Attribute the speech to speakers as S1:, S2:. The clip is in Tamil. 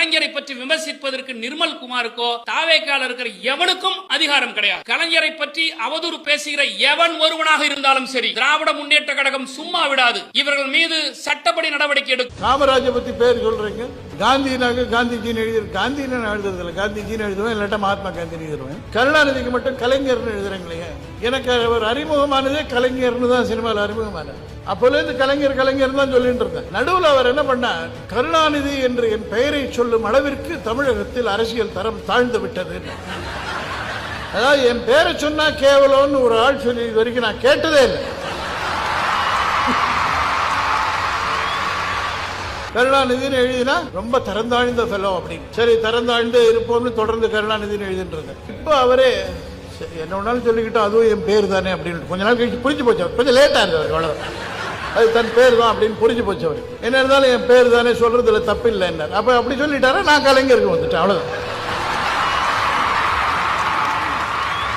S1: கலைஞரை பற்றி விமர்சிப்பதற்கு நிர்மல் குமாருக்கோ தாவேக்கால இருக்கிற எவனுக்கும் அதிகாரம் கிடையாது. கலைஞரை பற்றி அவதூறு பேசுகிற எவன் ஒருவனாக இருந்தாலும் சரி, திராவிட முன்னேற்ற கழகம் சும்மா விடாது. இவர்கள் மீது சட்டப்படி நடவடிக்கை எடுக்கும்.
S2: காமராஜை பத்தி பேர் சொல்றீங்க. காந்தினாக காந்திஜின்னு எழுதி, காந்தின்னு எழுதுறதில்ல, காந்திஜின்னு எழுதுவேன், இல்லாட்டா மகாத்மா காந்தி எழுதுவேன். கருணாநிதிக்கு மட்டும் கலைஞர்னு எழுதுறீங்களே. எனக்கு அவர் அறிமுகமானதே கலைஞர்னு தான் சினிமாவில் அறிமுகமானது. அப்போல இருந்து கலைஞர் கலைஞர் தான் சொல்லிட்டு இருந்தேன். நடுவில் அவர் என்ன பண்ணார், கருணாநிதி என்று என் பெயரை சொல்லும் அளவிற்கு தமிழகத்தில் அரசியல் தரம் தாழ்ந்து விட்டது. அதாவது என் பேரை சொன்னா கேவலம்னு ஒரு ஆள் சொல்லி இது வரைக்கும் நான் கேட்டதே இல்லை. கருணாநிதினு எழுதினா ரொம்ப தரந்தாழ்ந்த ஃபெலோ அப்படின்னு. சரி, தரந்தாழ்ந்து இருப்போம்னு தொடர்ந்து கருணாநிதினு எழுதின்றது. இப்போ அவரே சரி என்ன ஒன்றாலும் சொல்லிக்கிட்டோம், அதுவும் என் பேர் தானே அப்படின்னு கொஞ்ச நாள் கழிச்சு புரிஞ்சு போச்சு. அவர் கொஞ்சம் லேட்டாக இருந்தவர், அவ்வளோதான். அது தன் பேர் தான் அப்படின்னு புரிஞ்சு போச்சு. அவர் என்ன இருந்தாலும் என் பேர் தானே சொல்றதுல தப்பு இல்லை என்ன. அப்போ அப்படி சொல்லிட்டாரா, நான் கலைஞருக்கு வந்துட்டேன், அவ்வளோதான்.